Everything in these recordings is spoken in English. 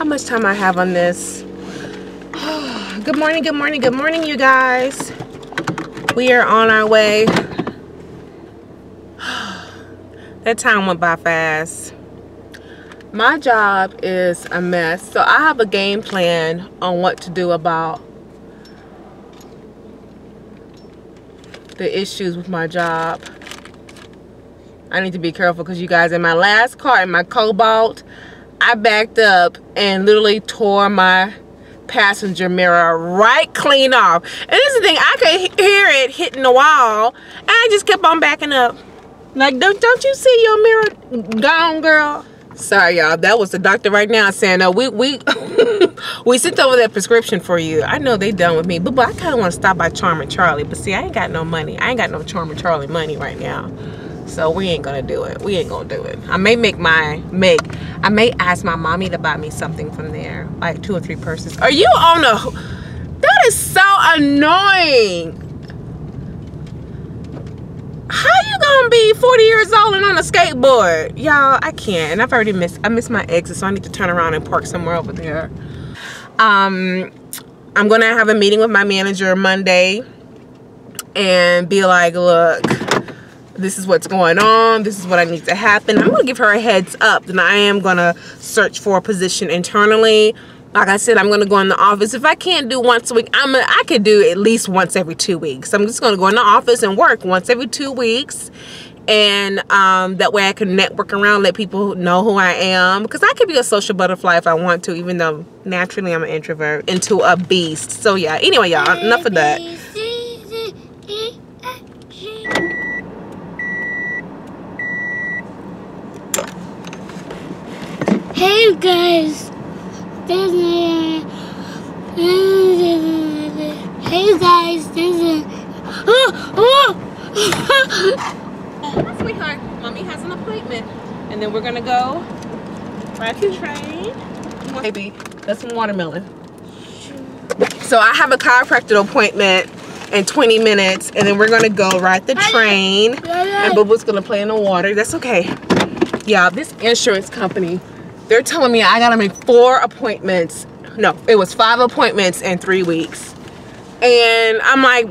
how much time I have on this. Good morning, good morning, good morning, you guys. We are on our way. That time went by fast. My job is a mess, so I have a game plan on what to do about the issues with my job. I need to be careful because you guys, in my last car, in my Cobalt, I backed up and literally tore my passenger mirror right clean off. And this is the thing, I could hear it hitting the wall, and I just kept on backing up. Like, don't you see your mirror gone, girl? Sorry, y'all. That was the doctor right now saying, no, we sent over that prescription for you. I know they done with me, but I kind of want to stop by Charm and Charlie. But see, I ain't got no money. I ain't got no Charm and Charlie money right now. So we ain't gonna do it. We ain't gonna do it. I may I may ask my mommy to buy me something from there, like 2 or 3 purses. Are you on a? That is so annoying. How you gonna be 40 years old and on a skateboard? Y'all, I can't. And I missed my exit, so I need to turn around and park somewhere over there. I'm gonna have a meeting with my manager Monday and be like, look, this is what's going on. This is what I need to happen. I'm gonna give her a heads up. Then I am gonna search for a position internally. Like I said, I'm gonna go in the office. If I can't do once a week, I could do at least once every 2 weeks. I'm just gonna go in the office and work once every 2 weeks. And that way I can network around, let people know who I am. Because I could be a social butterfly if I want to, even though naturally I'm an introvert, into a beast. So yeah, anyway, y'all, enough of that. Hey guys, there's a hey guys, there's a Sweetheart, mommy has an appointment, and then we're gonna go ride the train. Baby, that's some watermelon. So I have a chiropractor appointment in 20 minutes, and then we're gonna go ride the train, and Boo-Boo's gonna play in the water. That's okay. Yeah, this insurance company, they're telling me I gotta make 4 appointments. No, it was 5 appointments in 3 weeks. And I'm like,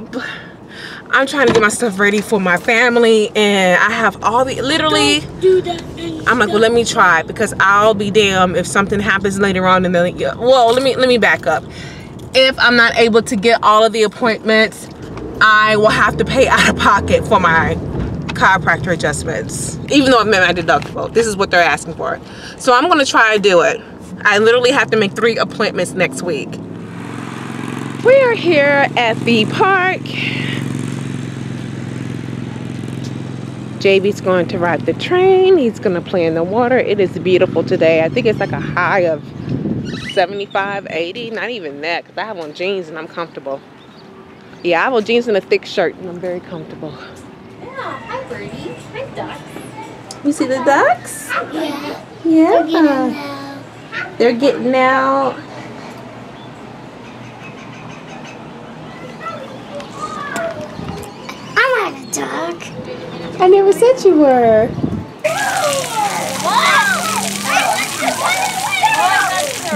I'm trying to get my stuff ready for my family, and I have all the, literally, I'm like, well, let me try, because I'll be damned if something happens later on. And then, well, let me back up. If I'm not able to get all of the appointments, I will have to pay out of pocket for my chiropractor adjustments, even though I've met my deductible. This is what they're asking for. So I'm gonna try to do it. I literally have to make 3 appointments next week. We are here at the park. JB's going to ride the train. He's gonna play in the water. It is beautiful today. I think it's like a high of 75, 80, not even that, because I have on jeans and I'm comfortable. Yeah, I have on jeans and a thick shirt and I'm very comfortable. Hi birdies, hi ducks. You see the ducks? Yeah. Yeah. They're getting out. I'm not a duck. I never said you were.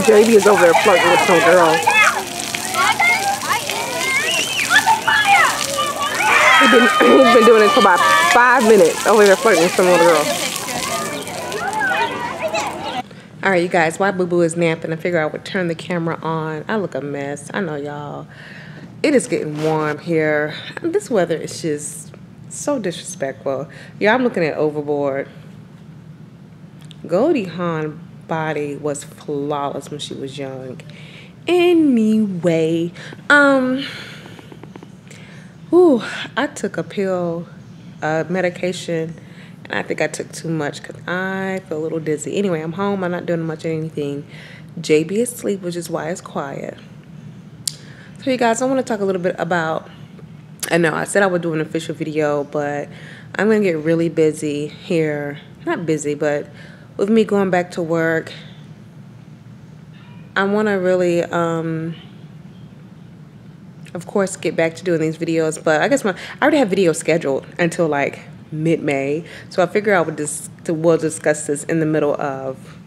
JB is over there flirting with some girl. He's been doing it for about 5 minutes over there flirting with some little girl. Alright, you guys, while Boo Boo is napping, I figure I would turn the camera on. I look a mess. I know, y'all. It is getting warm here. This weather is just so disrespectful. Yeah, I'm looking at Overboard. Goldie Hawn body was flawless when she was young. Anyway, I took a pill, medication, and I think I took too much because I feel a little dizzy. Anyway, I'm home. I'm not doing much of anything. JB is asleep, which is why it's quiet. So you guys, I want to talk a little bit about, I know I said I would do an official video, but I'm going to get really busy here. Not busy, but with me going back to work, I want to really, of course, get back to doing these videos, but I guess I already have videos scheduled until like mid-May, so I figure we'll discuss this in the middle of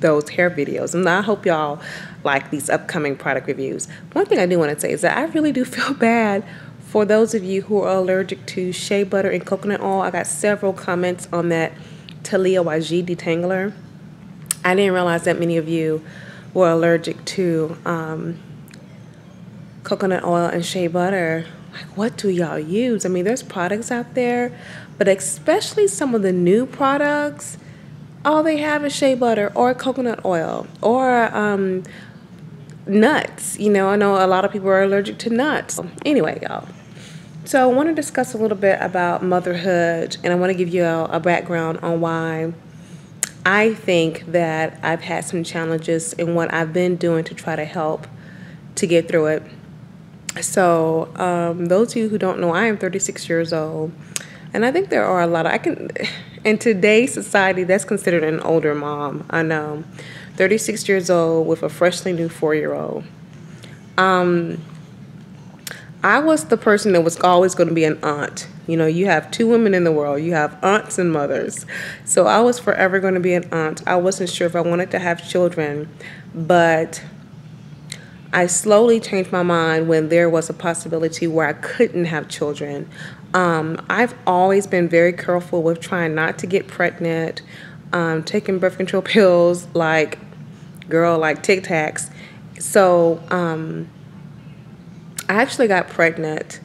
those hair videos. And I hope y'all like these upcoming product reviews. One thing I do want to say is that I really do feel bad for those of you who are allergic to shea butter and coconut oil. I got several comments on that Talia YG detangler. I didn't realize that many of you were allergic to coconut oil and shea butter. Like, what do y'all use? I mean, there's products out there, but especially some of the new products, all they have is shea butter or coconut oil or nuts. You know, I know a lot of people are allergic to nuts. Anyway, y'all. So I want to discuss a little bit about motherhood, and I want to give you a background on why I think that I've had some challenges in what I've been doing to try to help to get through it. So those of you who don't know, I am 36 years old, and I think there are a lot of, in today's society, that's considered an older mom. I know, 36 years old with a freshly new 4-year-old. I was the person that was always going to be an aunt. You know, you have two women in the world. You have aunts and mothers. So I was forever going to be an aunt. I wasn't sure if I wanted to have children, but I slowly changed my mind when there was a possibility where I couldn't have children. I've always been very careful with trying not to get pregnant, taking birth control pills like Tic Tacs. So I actually got pregnant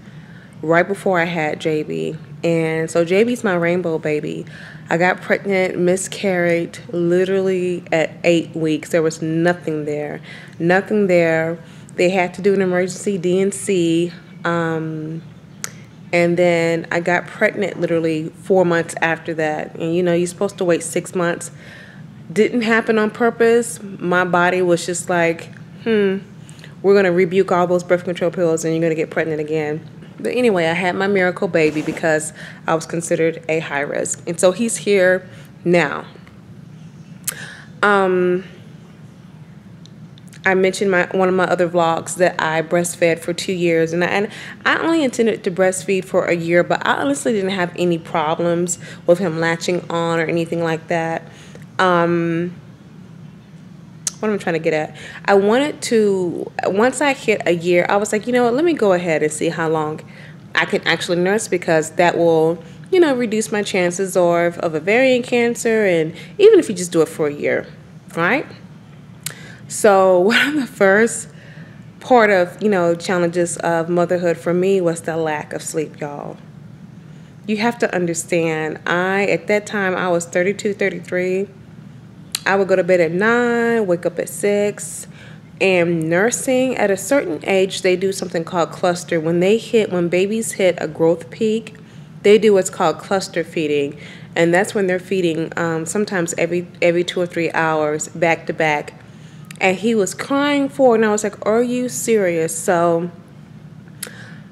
right before I had JB. And so JB's my rainbow baby. I got pregnant, miscarried literally at 8 weeks. There was nothing there. Nothing there. They had to do an emergency D&C. And then I got pregnant literally 4 months after that. And you know, you're supposed to wait 6 months. Didn't happen on purpose. My body was just like, we're going to rebuke all those birth control pills and you're going to get pregnant again. But anyway, I had my miracle baby because I was considered a high risk. And so he's here now. I mentioned one of my other vlogs that I breastfed for 2 years. And I only intended to breastfeed for a year, but I honestly didn't have any problems with him latching on or anything like that. What am I trying to get at? I wanted to, once I hit a year, I was like, you know what, let me go ahead and see how long I can actually nurse, because that will, you know, reduce my chances of ovarian cancer, and even if you just do it for a year, right? So one of the first part of, you know, challenges of motherhood for me was the lack of sleep, y'all. You have to understand, at that time, I was 32, 33. I would go to bed at 9, wake up at 6, and nursing at a certain age, they do something called cluster. When babies hit a growth peak, they do what's called cluster feeding, and that's when they're feeding sometimes every 2 or 3 hours back to back. And he was crying for it, and I was like, are you serious? So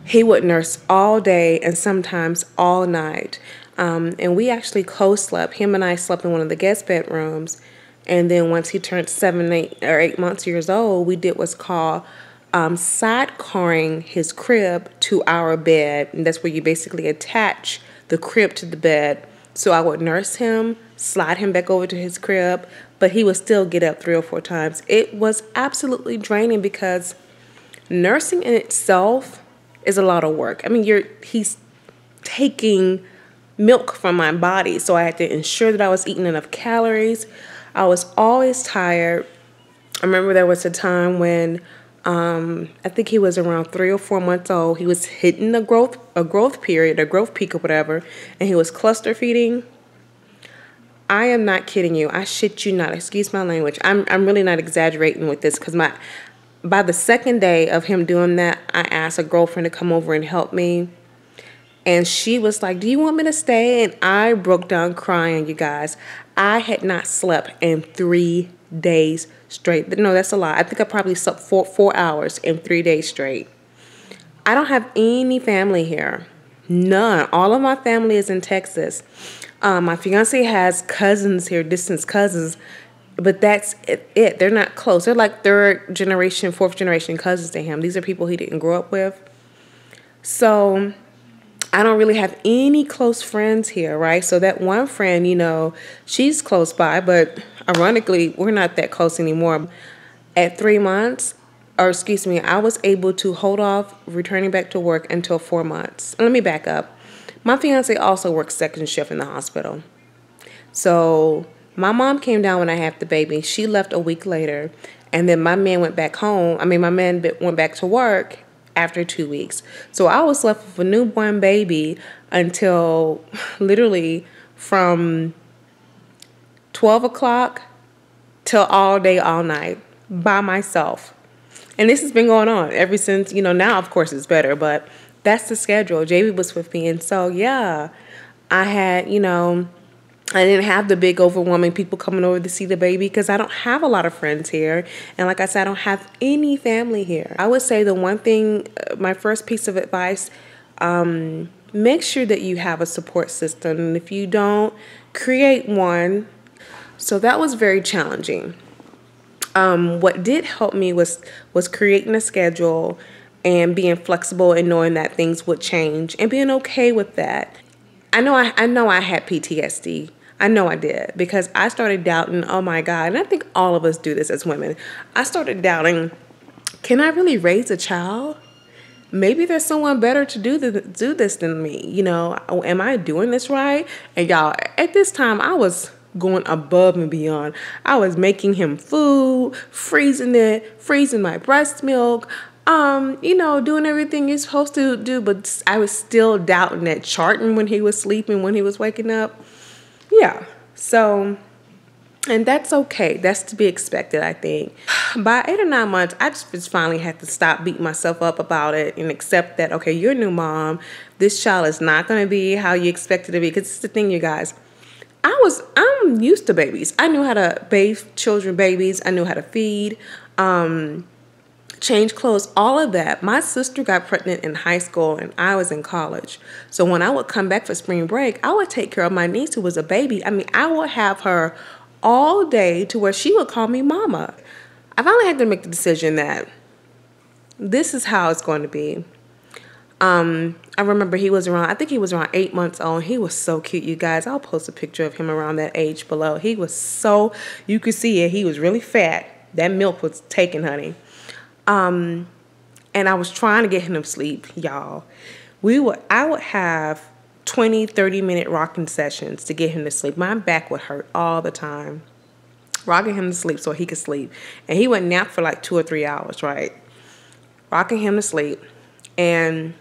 he would nurse all day and sometimes all night. And we actually co-slept. Him and I slept in one of the guest bedrooms. And then once he turned 7, 8, or 8 months years old, we did what's called sidecarring his crib to our bed. And that's where you basically attach the crib to the bed. So I would nurse him, slide him back over to his crib, but he would still get up 3 or 4 times. It was absolutely draining because nursing in itself is a lot of work. I mean, he's taking milk from my body, so I had to ensure that I was eating enough calories. I was always tired. I remember there was a time when I think he was around 3 or 4 months old. He was hitting a growth period, a growth peak or whatever, and he was cluster feeding. I am not kidding you. I shit you not. Excuse my language. I'm really not exaggerating with this, because by the second day of him doing that, I asked a girlfriend to come over and help me. And she was like, do you want me to stay? And I broke down crying, you guys. I had not slept in 3 days straight. No, that's a lie. I think I probably slept 4 hours in 3 days straight. I don't have any family here. None. All of my family is in Texas. My fiance has cousins here, distant cousins, but that's it. They're not close. They're like 3rd generation, 4th generation cousins to him. These are people he didn't grow up with. So I don't really have any close friends here, right? So that one friend, you know, she's close by, but ironically, we're not that close anymore. At 3 months, or excuse me, I was able to hold off returning back to work until 4 months. Let me back up. My fiance also works second shift in the hospital. So my mom came down when I had the baby. She left a week later. And then my man went back home. I mean, my man went back to work after 2 weeks. So I was left with a newborn baby until literally from 12 o'clock till all day, all night by myself. And this has been going on ever since, you know, now of course it's better, but that's the schedule. JB was with me. And so, yeah, I had, you know, I didn't have the big overwhelming people coming over to see the baby because I don't have a lot of friends here. And like I said, I don't have any family here. I would say the one thing, my first piece of advice, make sure that you have a support system. And if you don't, create one. So that was very challenging. What did help me was creating a schedule and being flexible and knowing that things would change and being okay with that. I know I had PTSD. I know I did because I started doubting, oh my God, and I think all of us do this as women. I started doubting, can I really raise a child? Maybe there's someone better to do this than me. You know, am I doing this right? And y'all, at this time, I was going above and beyond. I was making him food, freezing my breast milk, you know, doing everything you're supposed to do, but I was still doubting that, charting when he was sleeping, when he was waking up. Yeah, so, and that's okay. That's to be expected, I think. By 8 or 9 months, I just finally had to stop beating myself up about it and accept that, okay, you're a new mom. This child is not going to be how you expect it to be. Because it's the thing, you guys. I'm used to babies. I knew how to bathe children, babies. I knew how to feed, change clothes, all of that. My sister got pregnant in high school and I was in college. So when I would come back for spring break, I would take care of my niece who was a baby. I mean, I would have her all day to where she would call me mama. I finally had to make the decision that this is how it's going to be. I remember I think he was around 8 months old. He was so cute, you guys. I'll post a picture of him around that age below. He was so, you could see it. He was really fat. That milk was taken, honey. And I was trying to get him to sleep, y'all. I would have 20, 30-minute rocking sessions to get him to sleep. My back would hurt all the time. Rocking him to sleep so he could sleep. And he would nap for like 2 or 3 hours, right? Rocking him to sleep. And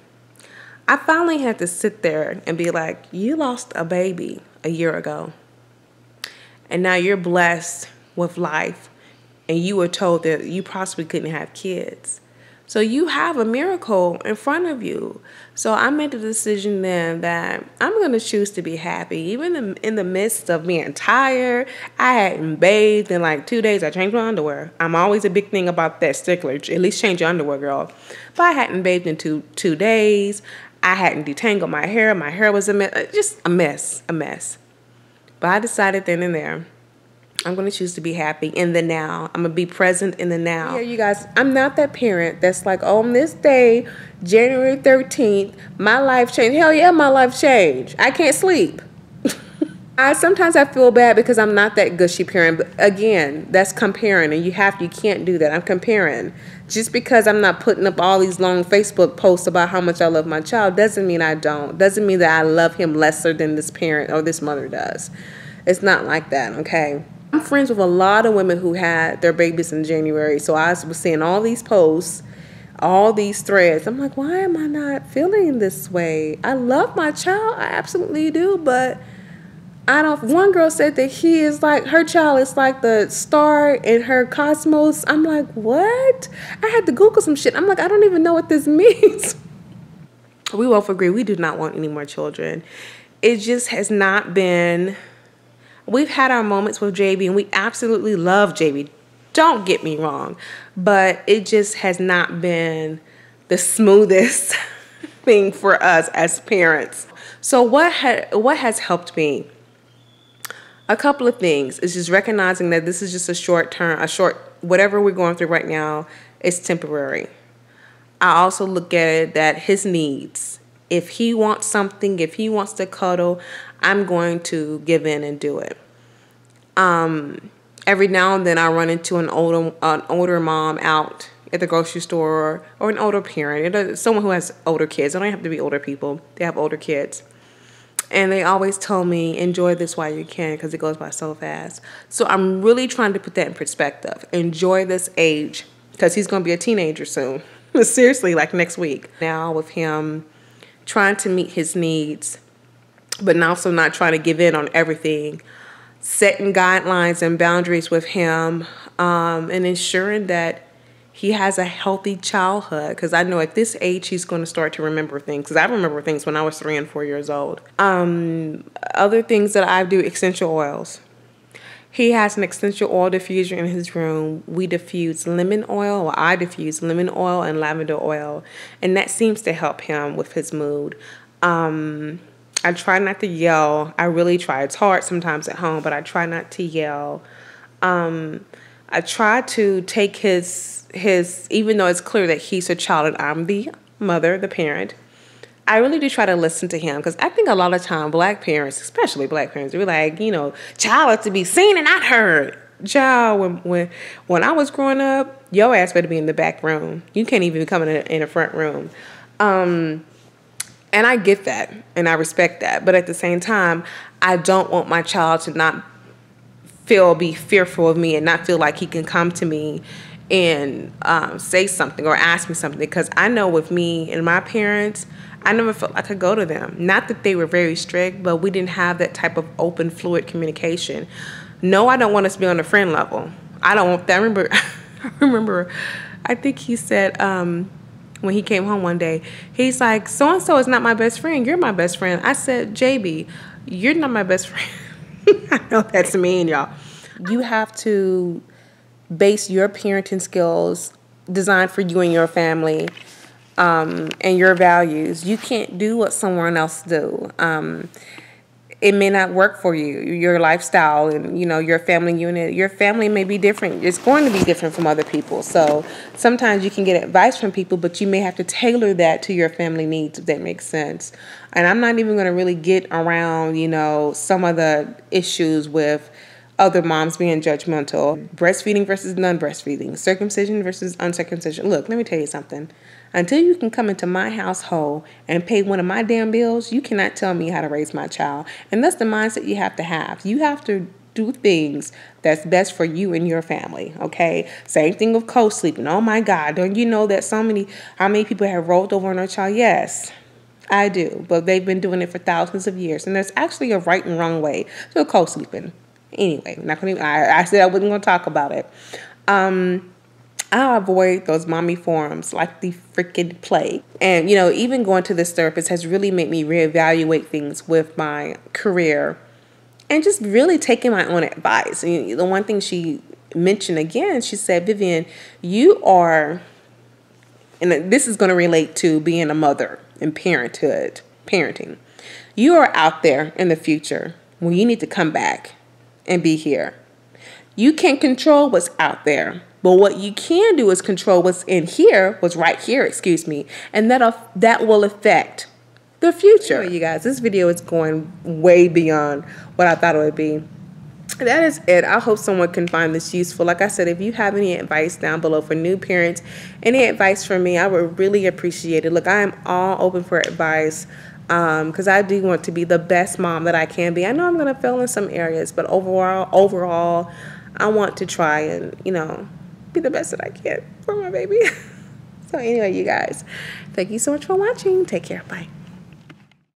I finally had to sit there and be like, you lost a baby a year ago. And now you're blessed with life. And you were told that you possibly couldn't have kids. So you have a miracle in front of you. So I made the decision then that I'm going to choose to be happy. Even in the midst of being tired, I hadn't bathed in like 2 days. I changed my underwear. I'm always a big thing about that, stickler. At least change your underwear, girl. But I hadn't bathed in two days. I hadn't detangled my hair. My hair was a mess. Just a mess. But I decided then and there, I'm going to choose to be happy in the now. I'm going to be present in the now. Yeah, you guys, I'm not that parent that's like, oh, on this day, January 13th, my life changed. Hell yeah, my life changed. I can't sleep. Sometimes I feel bad because I'm not that gushy parent. But again, that's comparing, and you can't do that. I'm comparing. Just because I'm not putting up all these long Facebook posts about how much I love my child doesn't mean I don't. Doesn't mean that I love him lesser than this parent or this mother does. It's not like that, okay? I'm friends with a lot of women who had their babies in January. So I was seeing all these posts, all these threads. I'm like, why am I not feeling this way? I love my child. I absolutely do. But I don't. One girl said that her child is like the star in her cosmos. I'm like, what? I had to Google some shit. I'm like, I don't even know what this means. We both agree we do not want any more children. It just has not been. We've had our moments with JB, and we absolutely love JB. Don't get me wrong. But it just has not been the smoothest thing for us as parents. So what has helped me? A couple of things. It's just recognizing that this is just whatever we're going through right now is temporary. I also look at it that his needs If he wants something, if he wants to cuddle, I'm going to give in and do it. Every now and then I run into an older mom out at the grocery store, or an older parent, someone who has older kids. They don't have to be older people. They have older kids. And they always tell me, enjoy this while you can, because it goes by so fast. So I'm really trying to put that in perspective. Enjoy this age, because he's going to be a teenager soon. Seriously, like next week. Now with him trying to meet his needs, but also not trying to give in on everything. Setting guidelines and boundaries with him, and ensuring that he has a healthy childhood, because I know at this age he's going to start to remember things, because I remember things when I was 3 and 4 years old. Other things that I do, essential oils. He has an essential oil diffuser in his room. We diffuse lemon oil, or I diffuse lemon oil and lavender oil, and that seems to help him with his mood. I try not to yell. I really try. It's hard sometimes at home, but I try not to yell. I try to take his, even though it's clear that he's a child and I'm the mother, the parent, I really do try to listen to him, because I think a lot of time black parents, especially black parents, they're like, child is to be seen and not heard. Child, when I was growing up, your ass better be in the back room. You can't even come in the front room. And I get that, and I respect that. But at the same time, I don't want my child to not be fearful of me and not feel like he can come to me and say something or ask me something. Because I know with me and my parents, I never felt like I could go to them. Not that they were very strict, but we didn't have that type of open, fluid communication. No, I don't want us to be on a friend level. I don't want that. I remember, I think he said, when he came home one day, he's like, so-and-so is not my best friend. You're my best friend. I said, JB, you're not my best friend. I know that's mean, y'all. You have to base your parenting skills designed for you and your family, and your values. You can't do what someone else do. It may not work for you, your lifestyle, and your family unit. Your family may be different. It's going to be different from other people. So sometimes you can get advice from people, but you may have to tailor that to your family needs, if that makes sense. And I'm not even going to really get around, some of the issues with other moms being judgmental. Breastfeeding versus non-breastfeeding. Circumcision versus uncircumcision. Look, let me tell you something. Until you can come into my household and pay one of my damn bills, you cannot tell me how to raise my child. And that's the mindset you have to have. You have to do things that's best for you and your family, okay? Same thing with co-sleeping. Oh my God, don't you know that how many people have rolled over on their child? Yes, I do. But they've been doing it for thousands of years. And there's actually a right and wrong way to co-sleeping. Anyway, I said I wasn't going to talk about it. I avoid those mommy forums like the freaking plague. And, even going to this therapist has really made me reevaluate things with my career and just really taking my own advice. And the one thing she mentioned again, she said, Vivian, you are, and this is going to relate to being a mother and parenting. You are out there in the future when you need to come back and be here. You can't control what's out there. But what you can do is control what's right here, and that will affect the future. Anyway, you guys, this video is going way beyond what I thought it would be. That is it. I hope someone can find this useful. Like I said, if you have any advice down below for new parents, any advice for me, I would really appreciate it. Look, I am all open for advice, because I do want to be the best mom that I can be. I know I'm going to fail in some areas, but overall, I want to try and, be the best that I can for my baby. So anyway, you guys, thank you so much for watching. Take care. Bye.